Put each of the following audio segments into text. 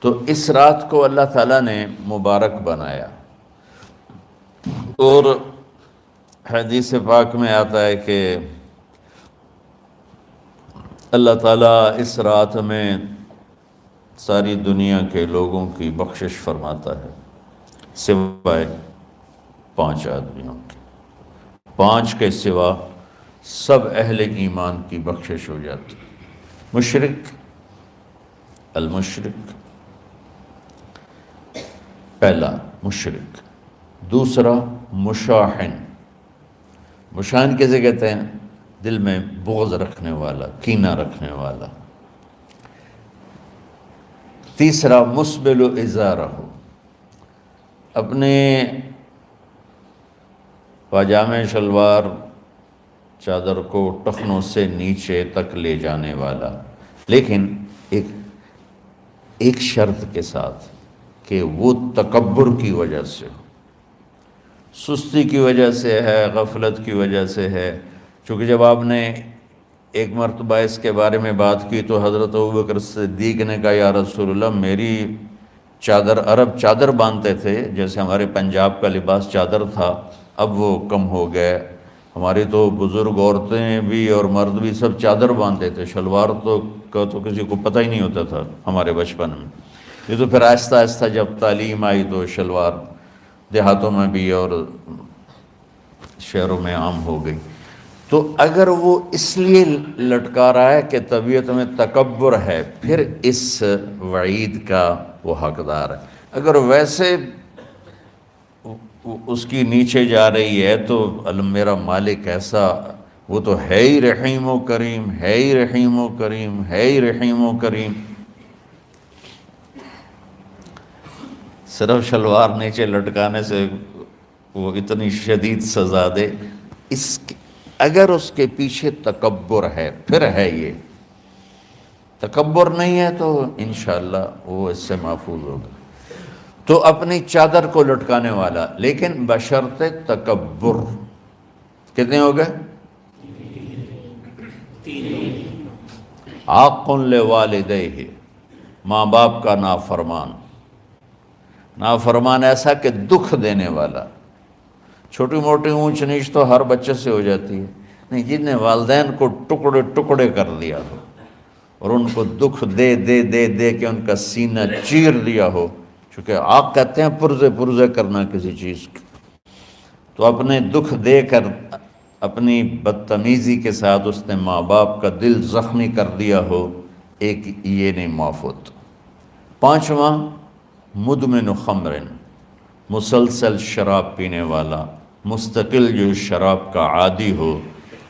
تو اس رات کو اللہ تعالیٰ نے مبارک بنایا، اور حدیث پاک میں آتا ہے کہ اللہ تعالیٰ اس رات میں ساری دنیا کے لوگوں کی بخشش فرماتا ہے سوائے 5 آدمیوں کی، 5 کے سوا سب اہل ایمان کی بخشش ہو جاتی۔ مشرک، المشرک، پہلا مشرک، دوسرا مشاحن، مشاحن کیسے کہتے ہیں؟ دل میں بغض رکھنے والا، کینہ رکھنے والا۔ تیسرا مسبل ازارہ، اپنے پاجامے شلوار چادر کو ٹخنوں سے نیچے تک لے جانے والا، لیکن ایک شرط کے ساتھ کہ وہ تکبر کی وجہ سے، سستی کی وجہ سے ہے، غفلت کی وجہ سے ہے۔ چونکہ جب آپ نے ایک مرتبہ اس کے بارے میں بات کی تو حضرت ابوبکر صدیق نے کہا یا رسول اللہ، میری چادر، عرب چادر باندھتے تھے جیسے ہمارے پنجاب کا لباس چادر تھا، اب وہ کم ہو گئے، ہماری تو بزرگ عورتیں بھی اور مرد بھی سب چادر باندھتے تھے، شلوار کا تو کسی کو پتہ ہی نہیں ہوتا تھا ہمارے بچپن میں۔ یہ تو پھر آہستہ آہستہ جب تعلیم آئی تو شلوار دیہاتوں میں بھی اور شہروں میں عام ہو گئی۔ تو اگر وہ اس لیے لٹکا رہا ہے کہ طبیعت میں تکبر ہے، پھر اس وعید کا وہ حقدار ہے۔ اگر ویسے اس کی نیچے جا رہی ہے تو میرا مالک ایسا، وہ تو ہے ہی رحیم و کریم، ہے ہی رحیم و کریم، ہے ہی رحیم و کریم، صرف شلوار نیچے لٹکانے سے وہ اتنی شدید سزا دے۔ اگر اس کے پیچھے تکبر ہے، پھر ہے یہ، تکبر نہیں ہے تو انشاءاللہ وہ اس سے محفوظ ہوگا۔ تو اپنی چادر کو لٹکانے والا، لیکن بشرط تکبر۔ کتنے ہو گئے؟ عاق لوالدیہ، ماں باپ کا نافرمان، نافرمان ایسا کہ دکھ دینے والا۔ چھوٹی موٹی اونچ نیچ تو ہر بچے سے ہو جاتی ہے، نہیں، جن نے والدین کو ٹکڑے ٹکڑے کر دیا ہو اور ان کو دکھ دے دے دے دے کے ان کا سینہ چیر دیا ہو، چونکہ آپ کہتے ہیں پرزے پرزے کرنا کسی چیز کی، تو اپنے دکھ دے کر، اپنی بدتمیزی کے ساتھ اس نے ماں باپ کا دل زخمی کر دیا ہو، ایک یہ نہیں معاف ہوتا۔ 5واں مدمن خمر، مسلسل شراب پینے والا، مستقل جو شراب کا عادی ہو۔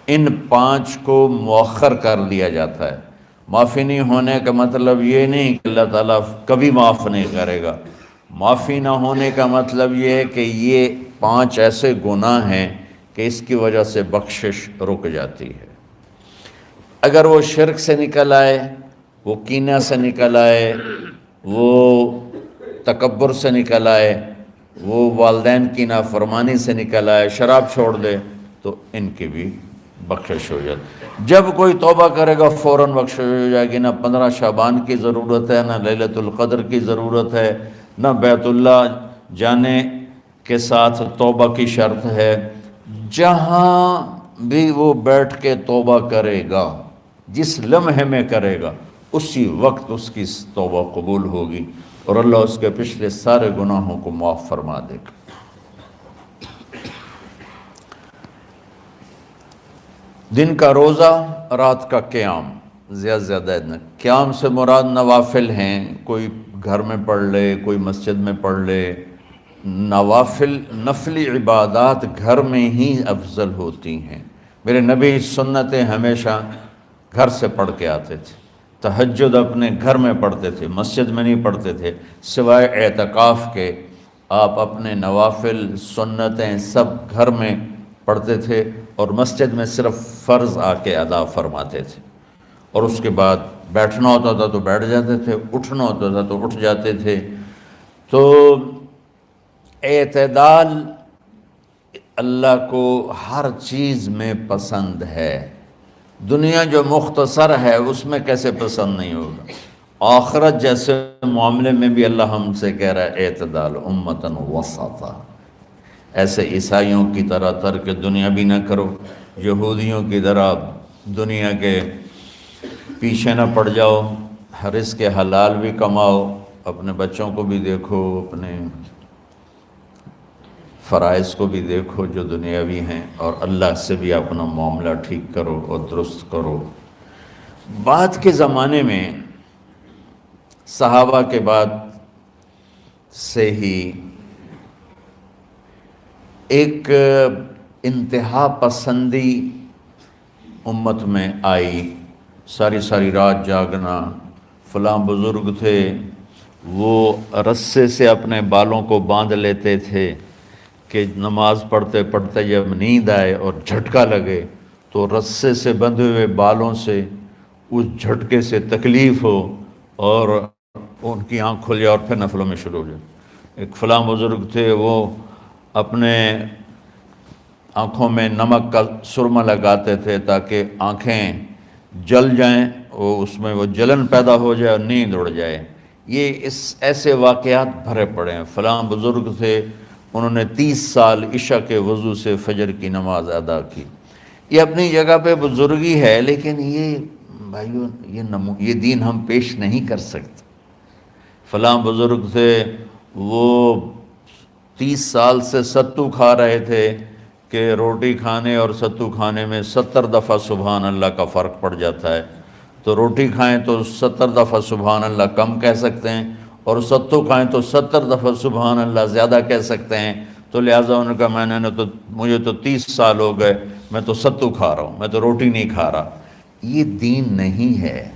ان 5 کو مؤخر کر دیا جاتا ہے۔ معافی نہیں ہونے کا مطلب یہ نہیں کہ اللہ تعالیٰ کبھی معاف نہیں کرے گا، معافی نہ ہونے کا مطلب یہ ہے کہ یہ 5 ایسے گناہ ہیں کہ اس کی وجہ سے بخشش رک جاتی ہے۔ اگر وہ شرک سے نکل آئے، وہ کینہ سے نکل آئے، وہ تکبر سے نکل آئے، وہ والدین کی نافرمانی سے نکل آئے، شراب چھوڑ دے، تو ان کی بھی بخشش ہو جاتی۔ جب کوئی توبہ کرے گا فوراً بخشش ہو جائے گی۔ نہ 15 شعبان کی ضرورت ہے، نہ لیلۃ القدر کی ضرورت ہے، نہ بیت اللہ جانے کے ساتھ توبہ کی شرط ہے۔ جہاں بھی وہ بیٹھ کے توبہ کرے گا، جس لمحے میں کرے گا، اسی وقت اس کی توبہ قبول ہوگی اور اللہ اس کے پچھلے سارے گناہوں کو معاف فرما دے گا۔ دن کا روزہ، رات کا قیام، زیادہ قیام سے مراد نوافل ہیں، کوئی گھر میں پڑھ لے، کوئی مسجد میں پڑھ لے۔ نوافل، نفلی عبادات گھر میں ہی افضل ہوتی ہیں۔ میرے نبی سنتیں ہمیشہ گھر سے پڑھ کے آتے تھے، تہجد اپنے گھر میں پڑھتے تھے، مسجد میں نہیں پڑھتے تھے، سوائے اعتکاف کے آپ اپنے نوافل سنتیں سب گھر میں پڑھتے تھے، اور مسجد میں صرف فرض آ کے ادا فرماتے تھے، اور اس کے بعد بیٹھنا ہوتا تھا تو بیٹھ جاتے تھے، اٹھنا ہوتا تھا تو اٹھ جاتے تھے۔ تو اعتدال اللہ کو ہر چیز میں پسند ہے۔ دنیا جو مختصر ہے اس میں کیسے پسند نہیں ہوگا؟ آخرت جیسے معاملے میں بھی اللہ ہم سے کہہ رہا ہے اعتدال امتن وسطا، ایسے عیسائیوں کی طرح ترک دنیا بھی نہ کرو، یہودیوں کی طرح دنیا کے پیچھے نہ پڑ جاؤ، رزق حلال بھی کماؤ، اپنے بچوں کو بھی دیکھو، اپنے فرائض کو بھی دیکھو جو دنیاوی ہیں، اور اللہ سے بھی اپنا معاملہ ٹھیک کرو اور درست کرو۔ بعد کے زمانے میں صحابہ کے بعد سے ہی ایک انتہا پسندی امت میں آئی، ساری ساری رات جاگنا، فلاں بزرگ تھے وہ رسے سے اپنے بالوں کو باندھ لیتے تھے کہ نماز پڑھتے پڑھتے جب نیند آئے اور جھٹکا لگے تو رسے سے بندھے ہوئے بالوں سے اس جھٹکے سے تکلیف ہو اور ان کی آنکھ کھل جائے اور پھر نفلوں میں شروع ہو جائے۔ ایک فلاں بزرگ تھے وہ اپنے آنکھوں میں نمک کا سرما لگاتے تھے تاکہ آنکھیں جل جائیں، اس میں وہ جلن پیدا ہو جائے اور نیند اڑ جائے۔ یہ ایسے واقعات بھرے پڑے ہیں۔ فلاں بزرگ تھے، انہوں نے 30 سال عشاء کے وضو سے فجر کی نماز ادا کی۔ یہ اپنی جگہ پہ بزرگی ہے، لیکن یہ بھائیو یہ دین ہم پیش نہیں کر سکتے۔ فلاں بزرگ تھے وہ 30 سال سے ستو کھا رہے تھے کہ روٹی کھانے اور ستو کھانے میں 70 دفعہ سبحان اللہ کا فرق پڑ جاتا ہے، تو روٹی کھائیں تو 70 دفعہ سبحان اللہ کم کہہ سکتے ہیں، اور ستو کھائیں تو 70 دفعہ سبحان اللہ زیادہ کہہ سکتے ہیں۔ تو لہٰذا انہوں نے کہا مجھے تو 30 سال ہو گئے، میں تو ستو کھا رہا ہوں، میں تو روٹی نہیں کھا رہا۔ یہ دین نہیں ہے،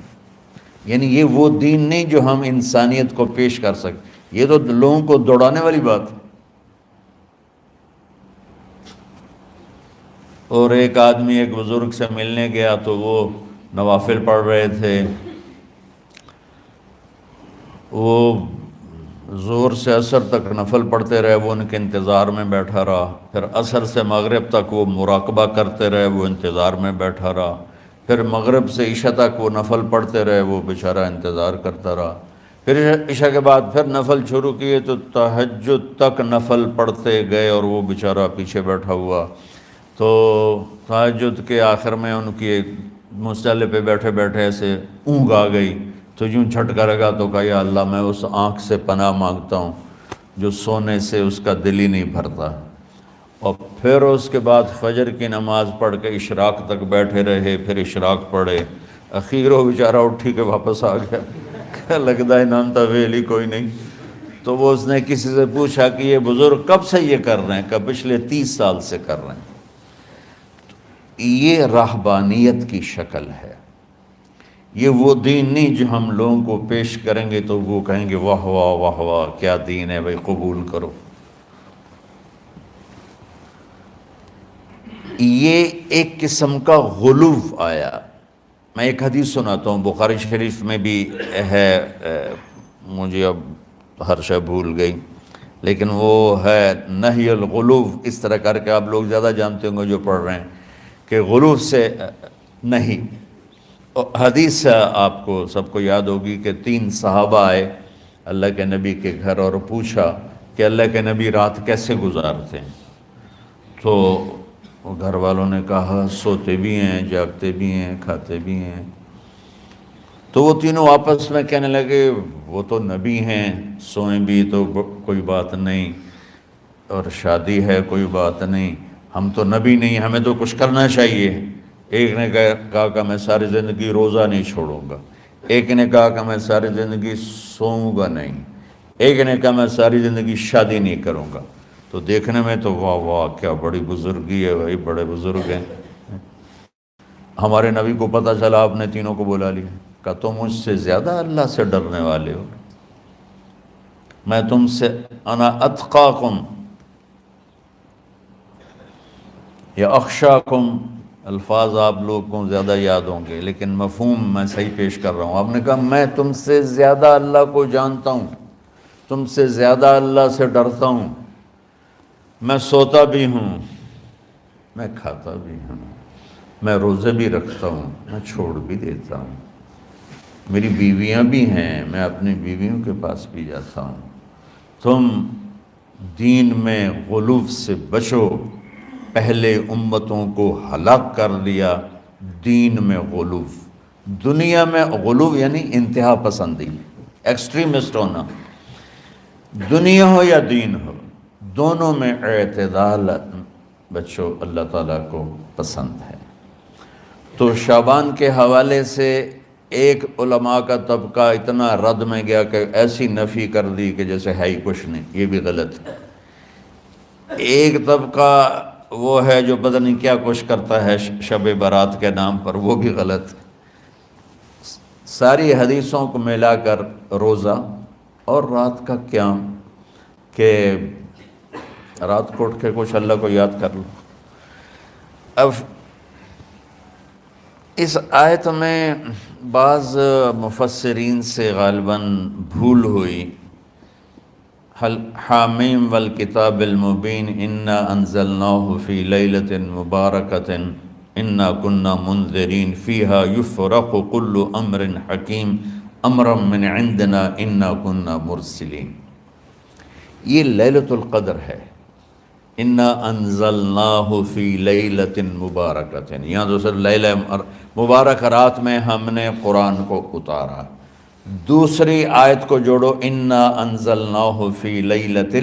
یعنی یہ وہ دین نہیں جو ہم انسانیت کو پیش کر سکتے، یہ تو لوگوں کو دوڑانے والی بات ہے۔ اور ایک آدمی ایک بزرگ سے ملنے گیا تو وہ نوافل پڑھ رہے تھے، وہ زور سے عصر تک نفل پڑھتے رہے، وہ ان کے انتظار میں بیٹھا رہا، پھر عصر سے مغرب تک وہ مراقبہ کرتے رہے، وہ انتظار میں بیٹھا رہا، پھر مغرب سے عشاء تک وہ نفل پڑھتے رہے، وہ بیچارہ انتظار کرتا رہا، پھر عشاء کے بعد پھر نفل شروع کیے تو تہجد تک نفل پڑھتے گئے اور وہ بیچارہ پیچھے بیٹھا ہوا۔ تو تہجد کے آخر میں ان کی مصلی پہ بیٹھے بیٹھے ایسے اونگ آ گئی، تو یوں جھٹکا لگا تو کہا یا اللہ میں اس آنکھ سے پناہ مانگتا ہوں جو سونے سے اس کا دل ہی نہیں بھرتا۔ اور پھر اس کے بعد فجر کی نماز پڑھ کے اشراق تک بیٹھے رہے، پھر اشراق پڑھے، اخیر وہ بیچارہ اٹھی کے واپس آ گیا، لگتا ہے نام تھا ویلی کوئی نہیں۔ تو وہ اس نے کسی سے پوچھا کہ یہ بزرگ کب سے یہ کر رہے ہیں؟ کہ پچھلے 30 سال سے کر رہے ہیں۔ یہ راہبانیت کی شکل ہے، یہ وہ دین نہیں جو ہم لوگوں کو پیش کریں گے تو وہ کہیں گے واہ واہ واہ واہ کیا دین ہے بھائی، قبول کرو۔ یہ ایک قسم کا غلو آیا۔ میں ایک حدیث سناتا ہوں، بخاری شریف میں بھی ہے، مجھے اب ہر شے بھول گئی، لیکن وہ ہے نہی الغلو، اس طرح کر کے آپ لوگ زیادہ جانتے ہوں گے جو پڑھ رہے ہیں کہ غلو سے نہیں۔ حدیث آپ کو سب کو یاد ہوگی کہ 3 صحابہ آئے اللہ کے نبی کے گھر اور پوچھا کہ اللہ کے نبی رات کیسے گزارتے ہیں؟ تو گھر والوں نے کہا سوتے بھی ہیں، جاگتے بھی ہیں، کھاتے بھی ہیں۔ تو وہ تینوں آپس میں کہنے لگے وہ تو نبی ہیں، سوئیں بھی تو کوئی بات نہیں، اور شادی ہے کوئی بات نہیں، ہم تو نبی نہیں، ہمیں تو کچھ کرنا چاہیے۔ ایک نے کہا کہ میں ساری زندگی روزہ نہیں چھوڑوں گا، ایک نے کہا کہ میں ساری زندگی سوؤں گا نہیں، ایک نے کہا میں ساری زندگی شادی نہیں کروں گا۔ تو دیکھنے میں تو واہ واہ کیا بڑی بزرگی ہے بھائی، بڑے بزرگ ہیں۔ ہمارے نبی کو پتہ چلا، آپ نے تینوں کو بلا لیا، کہا تم مجھ سے زیادہ اللہ سے ڈرنے والے ہو، میں تم سے انا اتقاکم یا اخشاکم، الفاظ آپ لوگوں کو زیادہ یاد ہوں گے لیکن مفہوم میں صحیح پیش کر رہا ہوں۔ آپ نے کہا میں تم سے زیادہ اللہ کو جانتا ہوں، تم سے زیادہ اللہ سے ڈرتا ہوں، میں سوتا بھی ہوں، میں کھاتا بھی ہوں، میں روزے بھی رکھتا ہوں، میں چھوڑ بھی دیتا ہوں۔ میری بیویاں بھی ہیں، میں اپنی بیویوں کے پاس بھی جاتا ہوں۔ تم دین میں غلو سے بچو، پہلے امتوں کو ہلاک کر دیا دین میں غلو۔ دنیا میں غلو یعنی انتہا پسندی، ایکسٹریمسٹ ہونا، دنیا ہو یا دین ہو، دونوں میں اعتدال بچو، اللہ تعالیٰ کو پسند ہے۔ تو شعبان کے حوالے سے ایک علماء کا طبقہ اتنا رد میں گیا کہ ایسی نفی کر دی کہ جیسے ہے ہی کچھ نہیں، یہ بھی غلط ہے۔ ایک طبقہ وہ ہے جو پتہ نہیں کیا کچھ کرتا ہے شب برات کے نام پر، وہ بھی غلط۔ ساری حدیثوں کو ملا کر روزہ اور رات کا قیام، کہ رات کو اٹھ کے کچھ اللہ کو یاد کر لو۔ اب اس آیت میں بعض مفسرین سے غالباً بھول ہوئی، حامیم والکتاب المبین انا انزلناہ فی لیلۃ مبارکۃ انا کنا منذرین فیہا یفرق کل امر حکیم امرا من عندنا انا کنا مرسلین۔ یہ لیلۃ القدر ہے، انا انزلناہ فی لیلۃ مبارکۃ، یہاں دوسرا لیلہ مبارک رات میں ہم نے قرآن کو اتارا۔ دوسری آیت کو جوڑو، انا انزلناہ فی لیلۃ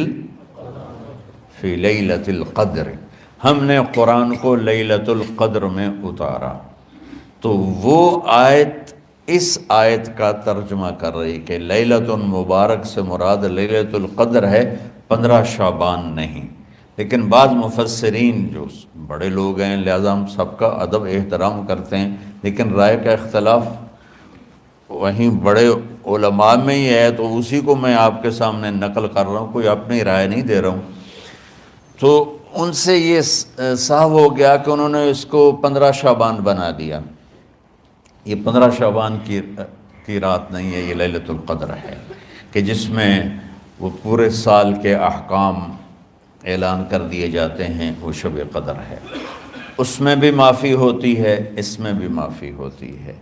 القدر، ہم نے قرآن کو لیلۃ القدر میں اتارا۔ تو وہ آیت اس آیت کا ترجمہ کر رہی کہ لیلۃ مبارک سے مراد لیلۃ القدر ہے، 15 شعبان نہیں۔ لیکن بعض مفسرین جو بڑے لوگ ہیں، لہذا ہم سب کا ادب احترام کرتے ہیں، لیکن رائے کا اختلاف وہیں بڑے علماء میں ہی ہے، تو اسی کو میں آپ کے سامنے نقل کر رہا ہوں، کوئی اپنی رائے نہیں دے رہا ہوں۔ تو ان سے یہ صاف ہو گیا کہ انہوں نے اس کو 15 شعبان بنا دیا۔ یہ 15 شعبان کی رات نہیں ہے، یہ لیلۃ القدر ہے، کہ جس میں وہ پورے سال کے احکام اعلان کر دیے جاتے ہیں، وہ شب قدر ہے۔ اس میں بھی معافی ہوتی ہے، اس میں بھی معافی ہوتی ہے،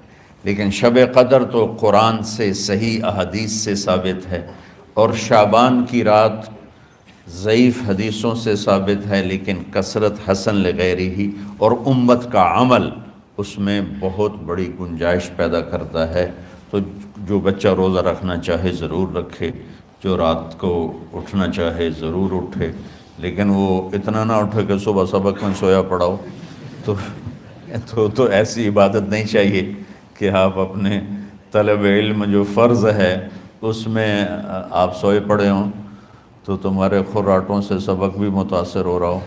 لیکن شب قدر تو قرآن سے صحیح احادیث سے ثابت ہے، اور شعبان کی رات ضعیف حدیثوں سے ثابت ہے، لیکن کثرت حسن لغیرہ اور امت کا عمل اس میں بہت بڑی گنجائش پیدا کرتا ہے۔ تو جو بچہ روزہ رکھنا چاہے ضرور رکھے، جو رات کو اٹھنا چاہے ضرور اٹھے، لیکن وہ اتنا نہ اٹھے کہ صبح سبق میں سویا پڑا ہو۔ تو ایسی عبادت نہیں چاہیے کہ آپ اپنے طلب علم جو فرض ہے اس میں آپ سوئے پڑے ہوں، تو تمہارے خراٹوں سے سبق بھی متاثر ہو رہا ہو۔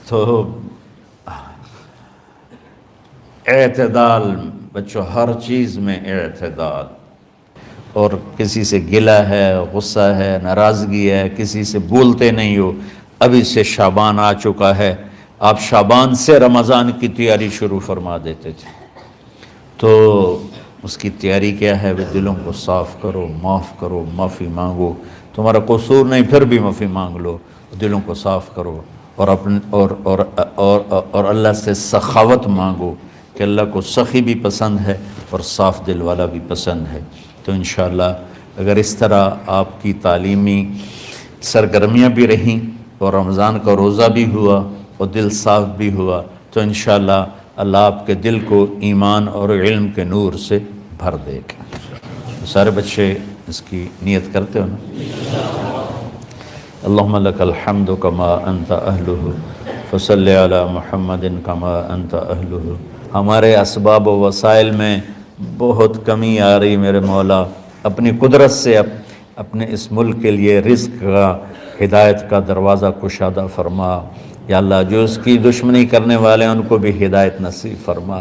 تو اعتدال بچوں، ہر چیز میں اعتدال، اور کسی سے گلہ ہے، غصہ ہے، ناراضگی ہے، کسی سے بولتے نہیں ہو۔ ابھی سے شعبان آ چکا ہے، آپ شعبان سے رمضان کی تیاری شروع فرما دیتے تھے، تو اس کی تیاری کیا ہے؟ وہ دلوں کو صاف کرو، معاف کرو، معافی مانگو، تمہارا قصور نہیں پھر بھی معافی مانگ لو، دلوں کو صاف کرو، اور اللہ سے سخاوت مانگو، کہ اللہ کو سخی بھی پسند ہے اور صاف دل والا بھی پسند ہے۔ تو انشاءاللہ اگر اس طرح آپ کی تعلیمی سرگرمیاں بھی رہیں اور رمضان کا روزہ بھی ہوا اور دل صاف بھی ہوا، تو انشاءاللہ اللہ آپ کے دل کو ایمان اور علم کے نور سے بھر دے گا۔ سارے بچے اس کی نیت کرتے ہو نا؟ اللہم لک الحمد کما انت اہلہ فصلی علی محمد کما انت اہلہ۔ ہمارے اسباب و وسائل میں بہت کمی آ رہی میرے مولا، اپنی قدرت سے اپنے اس ملک کے لیے رزق کا، ہدایت کا دروازہ کشادہ فرما۔ یا اللہ، جو اس کی دشمنی کرنے والے ہیں ان کو بھی ہدایت نصیب فرما،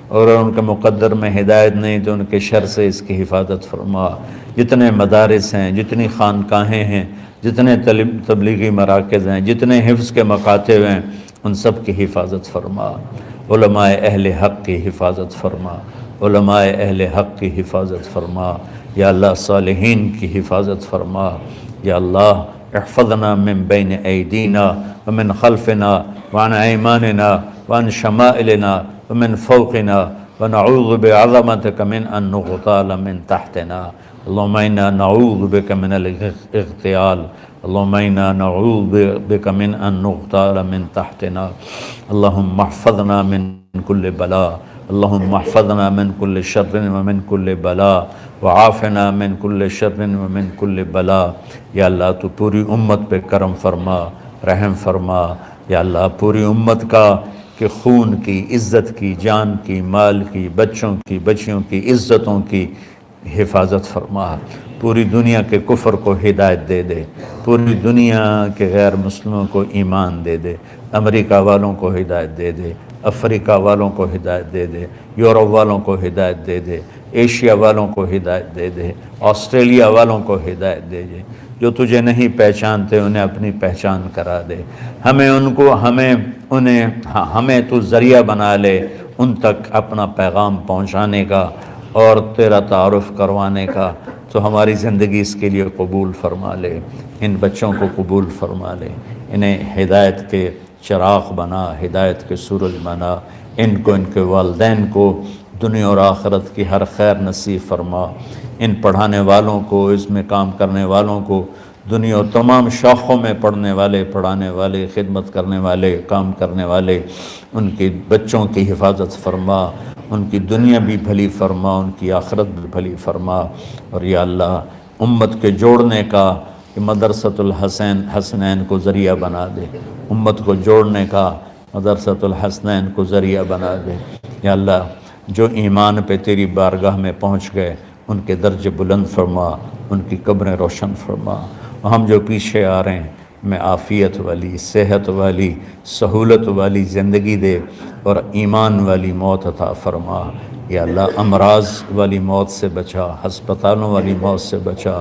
اور ان کے مقدر میں ہدایت نہیں تو ان کے شر سے اس کی حفاظت فرما۔ جتنے مدارس ہیں، جتنی خانقاہیں ہیں، جتنے تبلیغی مراکز ہیں، جتنے حفظ کے مکاتب ہیں، ان سب کی حفاظت فرما۔ علماء اہل حق کی حفاظت فرما، علماء اہل حق کی حفاظت فرما۔ یا اللہ، صالحین کی حفاظت فرما۔ یا اللہ، احفظنا من بین ایدینا ومن خلفنا وعن ایماننا وعن شمائلنا ومن فوقنا ونعوذ بعظمتك من أن نغتال من تحتنا اللهم إنا نعوذ بك من الاغتيال اللهم إنا نعوذ بك من أن نغتال من تحتنا اللهم احفظنا من كل بلاء اللهم احفظنا من كل شر ومن كل بلاء وعافنا من كل شر ومن كل بلاء یا اللہ تو پوری امت پہ کرم فرما رحم فرما یا اللہ پوری امت کا کہ خون کی عزت کی جان کی مال کی بچوں کی بچیوں کی عزتوں کی حفاظت فرما پوری دنیا کے کفر کو ہدایت دے دے پوری دنیا کے غیر مسلموں کو ایمان دے دے امریکہ والوں کو ہدایت دے دے افریقہ والوں کو ہدایت دے دے یورپ والوں کو ہدایت دے دے ایشیا والوں کو ہدایت دے دے آسٹریلیا والوں کو ہدایت دے دے جو تجھے نہیں پہچانتے انہیں اپنی پہچان کرا دے ہمیں تو ذریعہ بنا لے ان تک اپنا پیغام پہنچانے کا اور تیرا تعارف کروانے کا تو ہماری زندگی اس کے لیے قبول فرما لے ان بچوں کو قبول فرما لے انہیں ہدایت کے چراغ بنا ہدایت کے سورج بنا ان کو ان کے والدین کو دنیا اور آخرت کی ہر خیر نصیب فرما ان پڑھانے والوں کو اس میں کام کرنے والوں کو دنیا اور تمام شاخوں میں پڑھنے والے پڑھانے والے خدمت کرنے والے کام کرنے والے ان کے بچوں کی حفاظت فرما ان کی دنیا بھی بھلی فرما ان کی آخرت بھی بھلی فرما اور یا اللہ امت کے جوڑنے کا کہ مدرسۃ الحسنین کو ذریعہ بنا دے امت کو جوڑنے کا مدرسۃ الحسنین کو ذریعہ بنا دے یا اللہ جو ایمان پہ تیری بارگاہ میں پہنچ گئے ان کے درجے بلند فرما ان کی قبریں روشن فرما ہم جو پیچھے آ رہے ہیں میں عافیت والی صحت والی سہولت والی زندگی دے اور ایمان والی موت عطا فرما یا اللہ امراض والی موت سے بچا ہسپتالوں والی موت سے بچا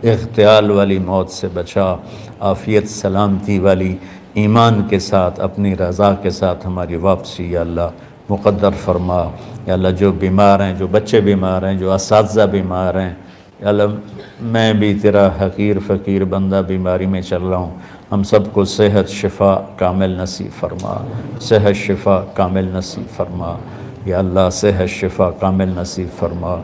اغتیال والی موت سے بچا عافیت سلامتی والی ایمان کے ساتھ اپنی رضا کے ساتھ ہماری واپسی یا اللہ مقدر فرما یا اللہ جو بیمار ہیں جو بچے بیمار ہیں جو اساتذہ بیمار ہیں یا اللہ میں بھی تیرا حقیر فقیر بندہ بیماری میں چل رہا ہوں ہم سب کو صحت شفا کامل نصیب فرما صحت شفا کامل نصیب فرما یا اللہ صحت شفا کامل نصیب فرما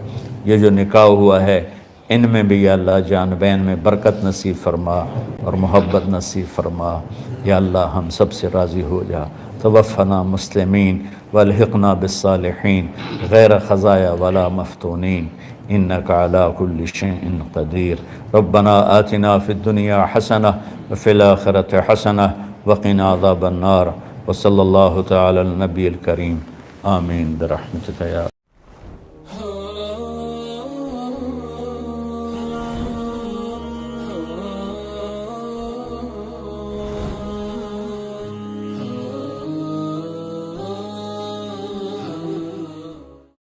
یہ جو نکاح ہوا ہے ان میں بھی یا اللہ جان بین میں برکت نصیب فرما اور محبت نصیب فرما یا اللہ ہم سب سے راضی ہو جا توفنا مسلمین والحقنا بالصالحین غیر خزایا ولا مفتونین انک علی کل شیء قدیر ربنا آتنا فی الدنیا حسنہ وفی الآخرۃ حسنہ وقنا عذاب النار وصلی اللہ تعالی النبی الکریم آمین برحمتک یا